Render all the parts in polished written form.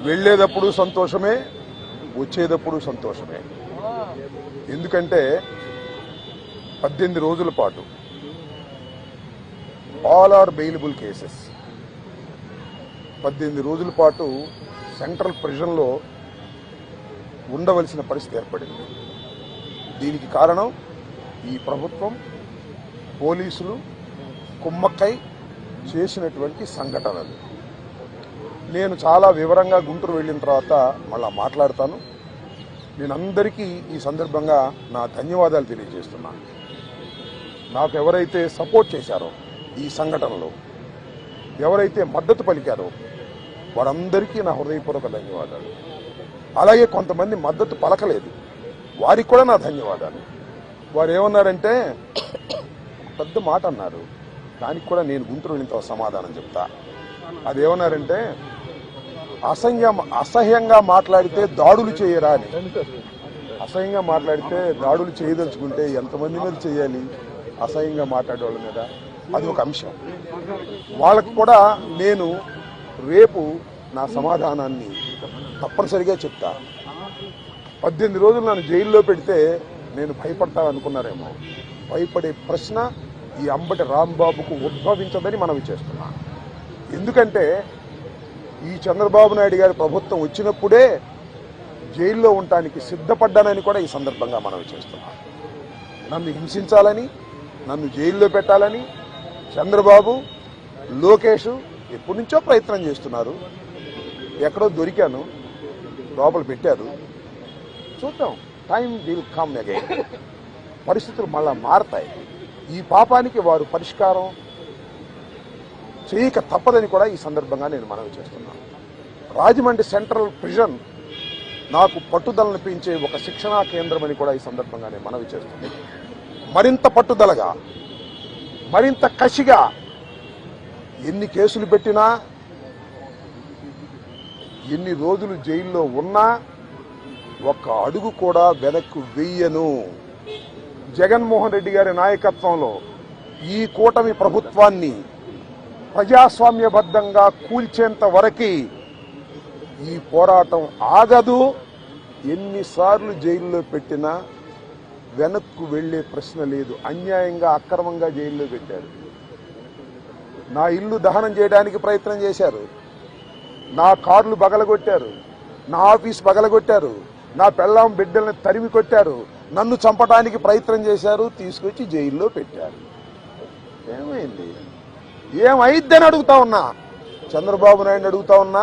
వెళ్ళేటప్పుడు సంతోషమే, వచ్చేటప్పుడు సంతోషమే. ఎందుకంటే 18 రోజుల పాటు ఆల్ ఆర్ బెయిలబుల్ కేసెస్ 18 రోజుల పాటు సెంట్రల్ ప్రిజన్లో ఉండవలసిన పరిస్థితి ఏర్పడింది. దీనికి కారణం ఈ ప్రభుత్వం, పోలీసులు కుమ్మక్కై చేసినటువంటి సంఘటనలు. నేను చాలా వివరంగా గుంటూరు వెళ్ళిన తర్వాత మళ్ళా మాట్లాడతాను. నేను అందరికీ ఈ సందర్భంగా నా ధన్యవాదాలు తెలియజేస్తున్నాను. నాకు ఎవరైతే సపోర్ట్ చేశారో ఈ సంఘటనలో, ఎవరైతే మద్దతు పలికారో వారందరికీ నా హృదయపూర్వక ధన్యవాదాలు. అలాగే కొంతమంది మద్దతు పలకలేదు, వారికి కూడా నా ధన్యవాదాలు. వారు ఏమన్నారంటే, పెద్ద మాట అన్నారు, దానికి కూడా నేను గుంటూరు వెళ్ళిన సమాధానం చెప్తా. అదేమన్నారంటే, అసహ్యంగా మాట్లాడితే దాడులు చేయరా అని. అసహ్యంగా మాట్లాడితే దాడులు చేయదలుచుకుంటే ఎంతమంది మీద చేయాలి? అసహ్యంగా మాట్లాడే వాళ్ళ మీద. అది ఒక అంశం. వాళ్ళకు కూడా నేను రేపు నా సమాధానాన్ని తప్పనిసరిగా చెప్తా. 18 రోజులు నన్ను జైల్లో పెడితే నేను భయపడతాననుకున్నారేమో. భయపడే ప్రశ్న ఈ అంబటి రాంబాబుకు ఉద్భవించదని మనవి చేస్తున్నా. ఎందుకంటే ఈ చంద్రబాబు నాయుడు గారి ప్రభుత్వం వచ్చినప్పుడే జైల్లో ఉండటానికి సిద్ధపడ్డానని కూడా ఈ సందర్భంగా మనవి చేస్తున్నా. నన్ను హింసించాలని, నన్ను జైల్లో పెట్టాలని చంద్రబాబు, లోకేష్ ఎప్పటి నుంచో ప్రయత్నం చేస్తున్నారు. ఎక్కడో దొరికాను, లోపల పెట్టారు. చూద్దాం, టైం విల్ కమ్ అగైన్. పరిస్థితులు మళ్ళా మారతాయి. ఈ పాపానికి వారు పరిష్కారం చేయక తప్పదని కూడా ఈ సందర్భంగా నేను మనవి చేస్తున్నాను. రాజమండ్రి సెంట్రల్ ప్రిజన్ నాకు పట్టుదలను పెంచే ఒక శిక్షణా కేంద్రం అని కూడా ఈ సందర్భంగా నేను మనవి చేస్తున్నాను. మరింత పట్టుదలగా, మరింత కసిగా ఎన్ని కేసులు పెట్టినా, ఎన్ని రోజులు జైల్లో ఉన్నా ఒక్క అడుగు కూడా వెనక్కు వెయ్యను. జగన్మోహన్ రెడ్డి గారి నాయకత్వంలో ఈ కూటమి ప్రభుత్వాన్ని ప్రజాస్వామ్యబద్ధంగా కూల్చేంత వరకు ఈ పోరాటం ఆగదు. ఎన్నిసార్లు జైల్లో పెట్టినా వెనక్కు వెళ్లే ప్రశ్న లేదు. అన్యాయంగా, అక్రమంగా జైల్లో పెట్టారు. నా ఇల్లు దహనం చేయడానికి ప్రయత్నం చేశారు, నా కార్లు బగలగొట్టారు, నా ఆఫీస్ బగలగొట్టారు, నా పెళ్ళాం బిడ్డల్ని తరిమి కొట్టారు, నన్ను చంపడానికి ప్రయత్నం చేశారు, తీసుకొచ్చి జైల్లో పెట్టారు. ఏమైంది? ఏమైద్దని అడుగుతా ఉన్నా. చంద్రబాబు నాయుడు అడుగుతా ఉన్నా,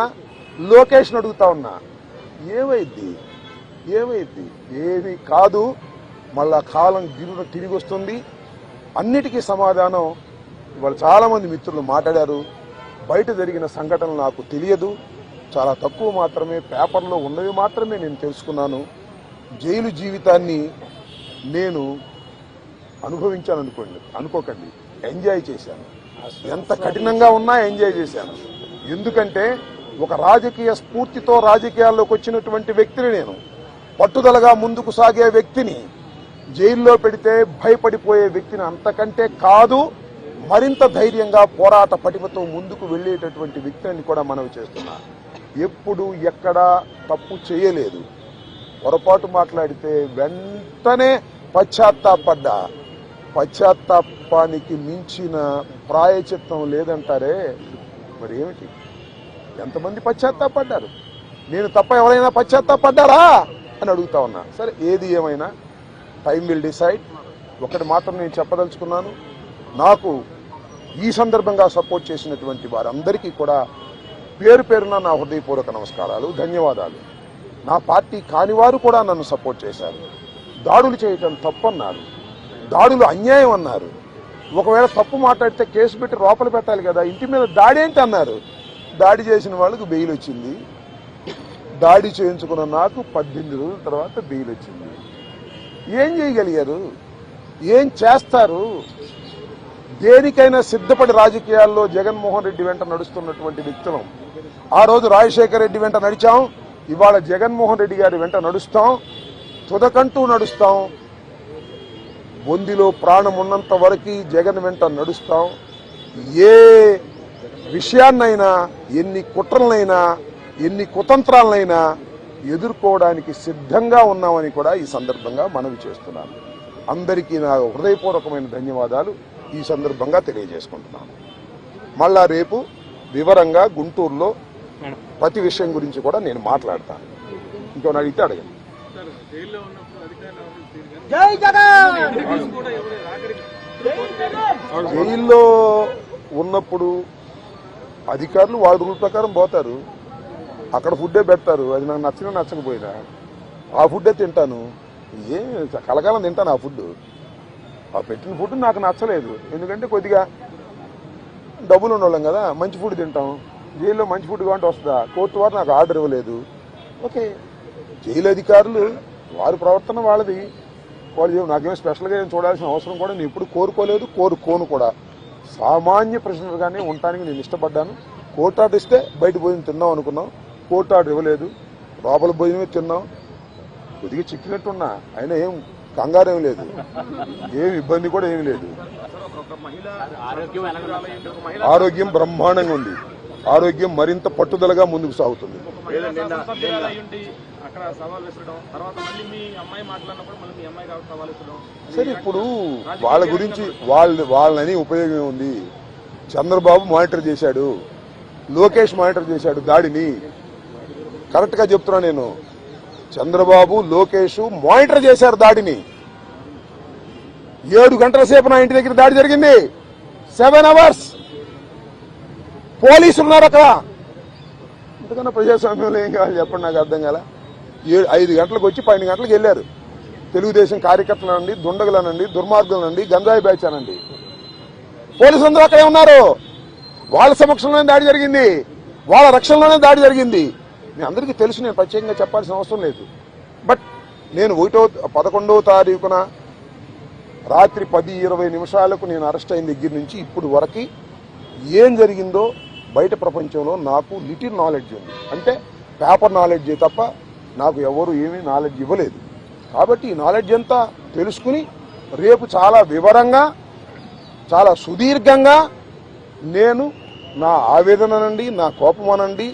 లోకేష్ని అడుగుతా ఉన్నా. ఏమైద్ది? ఏమైద్ది? ఏమీ కాదు. మళ్ళా కాలం గిరున తిరిగి వస్తుంది. అన్నిటికీ సమాధానం ఇవాళ చాలామంది మిత్రులు మాట్లాడారు. బయట జరిగిన సంఘటనలు నాకు తెలియదు, చాలా తక్కువ మాత్రమే, పేపర్లో ఉన్నవి మాత్రమే నేను తెలుసుకున్నాను. జైలు జీవితాన్ని నేను అనుభవించాను అనుకోకండి, ఎంజాయ్ చేశాను. ఎంత కఠినంగా ఉన్నా ఎంజాయ్ చేశాను. ఎందుకంటే ఒక రాజకీయ స్ఫూర్తితో రాజకీయాల్లోకి వచ్చినటువంటి వ్యక్తిని నేను, పట్టుదలగా ముందుకు సాగే వ్యక్తిని జైల్లో పెడితే భయపడిపోయే వ్యక్తిని అంతకంటే కాదు, మరింత ధైర్యంగా పోరాట పటిమతో ముందుకు వెళ్ళేటటువంటి వ్యక్తిని కూడా మనవి చేస్తున్నా. ఎప్పుడు ఎక్కడా తప్పు చేయలేదు. పొరపాటు మాట్లాడితే వెంటనే పశ్చాత్తాపడ్డా. పశ్చాత్తాపానికి మించిన ప్రాయచిత్తం లేదంటారే, మరి ఏమిటి? ఎంతమంది పశ్చాత్తాపడ్డారు? నేను తప్ప ఎవరైనా పశ్చాత్తాపడ్డారా అని అడుగుతా ఉన్నా. సరే, ఏది ఏమైనా టైం విల్ డిసైడ్. ఒకటి మాత్రం నేను చెప్పదలుచుకున్నాను, నాకు ఈ సందర్భంగా సపోర్ట్ చేసినటువంటి వారందరికీ కూడా పేరు పేరున నా హృదయపూర్వక నమస్కారాలు, ధన్యవాదాలు. నా పార్టీ కానివారు కూడా నన్ను సపోర్ట్ చేశారు. దాడులు చేయటం తప్పన్నారు, దాడులు అన్యాయం అన్నారు. ఒకవేళ తప్పు మాట్లాడితే కేసు పెట్టి లోపల పెట్టాలి కదా, ఇంటి మీద దాడి ఏంటి అన్నారు. దాడి చేసిన వాళ్ళకు బెయిల్ వచ్చింది. దాడి చేయించుకున్న నాకు 18 రోజుల తర్వాత బెయిల్ వచ్చింది. ఏం చేయగలిగారు? ఏం చేస్తారు? దేనికైనా సిద్ధపడి రాజకీయాల్లో జగన్మోహన్ రెడ్డి వెంట నడుస్తున్నటువంటి వ్యక్తులం. ఆ రోజు రాజశేఖర రెడ్డి వెంట నడిచాం, ఇవాళ జగన్మోహన్ రెడ్డి గారి వెంట నడుస్తాం, తుదకంటూ నడుస్తాం. బొందిలో ప్రాణం ఉన్నంత వరకు జగన్ వెంట నడుస్తాం. ఏ విషయాన్నైనా, ఎన్ని కుట్రలనైనా ఎన్ని కుతంత్రాలనైనా ఎదుర్కోవడానికి సిద్ధంగా ఉన్నామని కూడా ఈ సందర్భంగా మనవి చేస్తున్నాను. అందరికీ నా హృదయపూర్వకమైన ధన్యవాదాలు ఈ సందర్భంగా తెలియజేసుకుంటున్నాను. మళ్ళా రేపు వివరంగా గుంటూరులో ప్రతి విషయం గురించి కూడా నేను మాట్లాడతాను. ఇంకొన్ని అడిగితే అడగండి. జైల్లో ఉన్నప్పుడు అధికారులు వాళ్ళ రూల్ ప్రకారం పోతారు, అక్కడ ఫుడ్డే పెడతారు. అది నాకు నచ్చినా నచ్చకపోయినా ఆ ఫుడ్డే తింటాను. కలకాలం తింటాను ఆ ఫుడ్. ఆ పెట్టిన ఫుడ్ నాకు నచ్చలేదు, ఎందుకంటే కొద్దిగా డబ్బులు ఉండవాళ్ళం కదా, మంచి ఫుడ్ తింటాం. జైల్లో మంచి ఫుడ్ కావాలంటే వస్తుందా? కోర్టు వారు నాకు ఆర్డర్ ఇవ్వలేదు. ఓకే, జైలు అధికారులు వారి ప్రవర్తన వాళ్ళది. వాళ్ళు నాకేమో స్పెషల్గా ఏం చూడాల్సిన అవసరం కూడా నేను ఎప్పుడు కోరుకోలేదు, కోరుకోను కూడా. సామాన్య ప్రశ్నలుగానే ఉండటానికి నేను ఇష్టపడ్డాను. కోర్టు ఆర్డర్ ఇస్తే బయట భోజనం తిన్నాం అనుకున్నాం, కోర్టు ఆర్డర్ ఇవ్వలేదు, లోపల భోజనమే తిన్నాం. కొద్దిగా చిక్కినట్టున్నా, అయినా ఏం కంగారేం లేదు, ఏం ఇబ్బంది కూడా ఏమి లేదు. ఆరోగ్యం బ్రహ్మాండంగా ఉంది, ఆరోగ్యం మరింత పట్టుదలగా ముందుకు సాగుతుంది. సరే, ఇప్పుడు వాళ్ళ గురించి వాళ్ళని ఉపయోగం ఉంది. చంద్రబాబు మానిటర్ చేశాడు, లోకేష్ మానిటర్ చేశాడు దాడిని. కరెక్ట్ గా చెప్తున్నా నేను, చంద్రబాబు లోకేష్ మానిటర్ చేశారు దాడిని. 7 గంటల సేపు నా ఇంటి దగ్గర దాడి జరిగింది. 7 hours పోలీసులు ఉన్నారు అక్కడ. ఇంతకన్నా ప్రజాస్వామ్యంలో ఏం కావాలి చెప్పండి, నాకు అర్థం కాల. 5 గంటలకు వచ్చి 12 గంటలకు వెళ్ళారు. తెలుగుదేశం కార్యకర్తలనండి, దుండగులనండి, దుర్మార్గులనండి, గంజాయి బ్యాచ్ అనండి, పోలీసులందరూ అక్కడే ఉన్నారు. వాళ్ళ సమక్షంలోనే దాడి జరిగింది, వాళ్ళ రక్షణలోనే దాడి జరిగింది. మీ అందరికీ తెలుసు, నేను ప్రత్యేకంగా చెప్పాల్సిన అవసరం లేదు. బట్ నేను 11వ తారీఖున రాత్రి 10:20 నిమిషాలకు నేను అరెస్ట్ అయిన దగ్గర నుంచి ఇప్పుడు వరకు ఏం జరిగిందో బయట ప్రపంచంలో నాకు లిటిల్ నాలెడ్జ్ ఉంది. అంటే పేపర్ నాలెడ్జ్ తప్ప నాకు ఎవరు ఏమీ నాలెడ్జ్ ఇవ్వలేదు. కాబట్టి ఈ నాలెడ్జ్ అంతా తెలుసుకుని రేపు చాలా వివరంగా, చాలా సుదీర్ఘంగా నేను నా ఆవేదననండి, నా కోపం అనండి,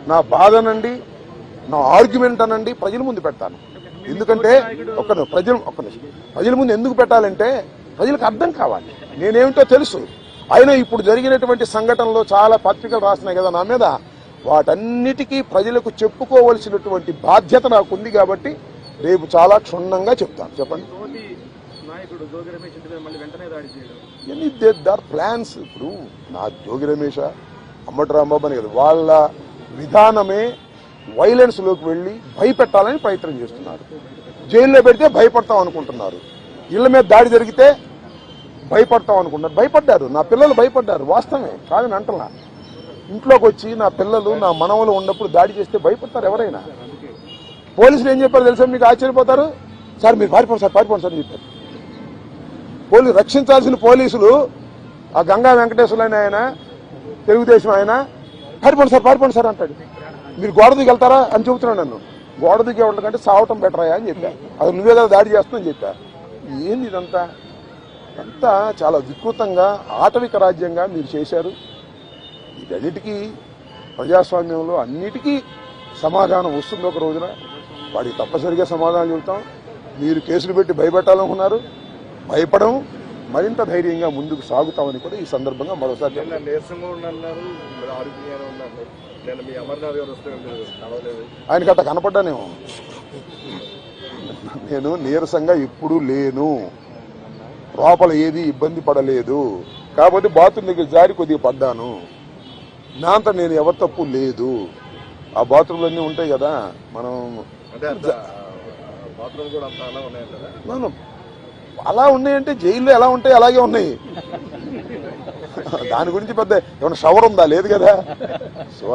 నా బాధ అనండి, నా ఆర్గ్యుమెంట్ అనండి ప్రజల ముందు పెడతాను. ఎందుకంటే ప్రజల ముందు ఎందుకు పెట్టాలంటే ప్రజలకు అర్థం కావాలి, నేనేమిటో తెలుసు. అయినా ఇప్పుడు జరిగినటువంటి సంఘటనలో చాలా పత్రికలు రాసినాయి కదా నా మీద, వాటన్నిటికీ ప్రజలకు చెప్పుకోవలసినటువంటి బాధ్యత నాకు ఉంది. కాబట్టి రేపు చాలా క్షుణ్ణంగా చెప్తాను. చెప్పండి. దార్ ప్లాన్స్. ఇప్పుడు నా జోగి రమేష్, అమ్మటి రాంబాబు అని కదా, వాళ్ళ విధానమే వైలెన్స్ లోకి వెళ్లి భయపెట్టాలని ప్రయత్నం చేస్తున్నారు. జైల్లో పెడితే భయపడతాం అనుకుంటున్నారు, ఇళ్ల మీద దాడి జరిగితే భయపడతాం అనుకుంటున్నారు. భయపడ్డారు, నా పిల్లలు భయపడ్డారు, వాస్తవమే కాదని అంటలా. ఇంట్లోకి వచ్చి నా పిల్లలు, నా మనవలు ఉన్నప్పుడు దాడి చేస్తే భయపడతారు ఎవరైనా. పోలీసులు ఏం చెప్పారు తెలుసా, మీకు ఆశ్చర్యపోతారు. సార్ మీరు పారిపోండి సార్, పారిపోండి సార్ అని చెప్పారు. రక్షించాల్సిన పోలీసులు, ఆ గంగా వెంకటేశ్వరులు ఆయన తెలుగుదేశం ఆయన, పారిపోండి సార్ అంటాడు. మీరు గోడ దిగి వెళ్తారా అని చెబుతున్నాను. నన్ను గోడ దిగి ఉండకంటే సావటం బెటరాయా అని చెప్పా. అది నువ్వే కదా దాడి చేస్తున్నావు చెప్పా. ఏంది ఇదంతా? అంతా చాలా వికృతంగా ఆటవిక రాజ్యంగా మీరు చేశారు. వీటన్నిటికీ ప్రజాస్వామ్యంలో అన్నిటికీ సమాధానం వస్తుంది ఒక రోజున. వాడికి తప్పనిసరిగా సమాధానం చెబుతాం. మీరు కేసులు పెట్టి భయపెట్టాలనుకున్నారు, భయపడం, మరింత ధైర్యంగా ముందుకు సాగుతామని కూడా ఈ సందర్భంగా మరోసారి ఆయనకి అట్లా కనపడ్డానేమో. నేను నీరసంగా ఎప్పుడూ లేను, లోపల ఏది ఇబ్బంది పడలేదు. కాబట్టి బాత్రూమ్ దగ్గర జారి కొద్దిగా పడ్డాను. నా అంతా నేను ఎవరి తప్పు లేదు. ఆ బాత్రూమ్లు అన్నీ ఉంటాయి కదా, మనం అలా ఉన్నాయంటే జైల్లో ఎలా ఉంటాయి అలాగే ఉన్నాయి. దాని గురించి పెద్ద ఏమైనా షవర్ ఉందా? లేదు కదా. So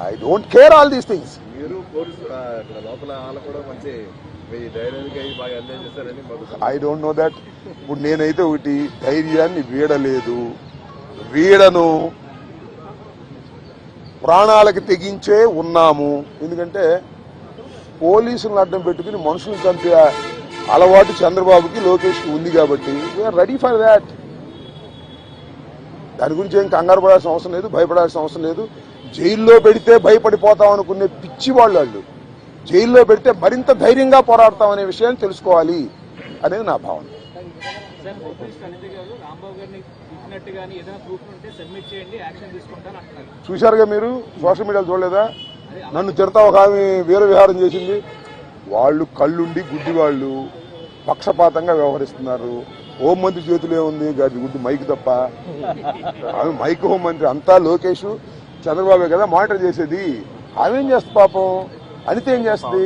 I don't care all these things. I don't know that. ఇప్పుడు నేనైతే ఒకటి, ధైర్యాన్ని వీడలేదు, వీడను, ప్రాణాలకు తెగించే ఉన్నాము. ఎందుకంటే పోలీసులను అడ్డం పెట్టుకుని మనుషులను చంపే అలవాటు చంద్రబాబుకి, లోకేష్కి ఉంది. కాబట్టి వీఆర్ రెడీ ఫర్ దాట్. దాని గురించి ఏం కంగారు పడాల్సిన అవసరం లేదు, భయపడాల్సిన అవసరం లేదు. జైల్లో పెడితే భయపడిపోతాం అనుకునే పిచ్చి వాళ్ళు జైల్లో పెడితే మరింత ధైర్యంగా పోరాడతాం అనే విషయాన్ని తెలుసుకోవాలి అనేది నా భావన. చూశారుగా మీరు, సోషల్ మీడియాలో చూడలేదా? నన్ను తిడతా ఒక ఆమె వీర విహారం చేసింది. వాళ్ళు కళ్ళుండి గుడ్డి వాళ్ళు పక్షపాతంగా వ్యవహరిస్తున్నారు. హోంమంత్రి చేతిలో ఉంది గారి గుడ్డి మైక్ తప్ప. ఆమె మైక్ హోంమంత్రి అంతా లోకేష్ చంద్రబాబు కదా మానిటర్ చేసేది. ఆమె ఏం చేస్తుంది పాపం? అనిత ఏం చేస్తుంది?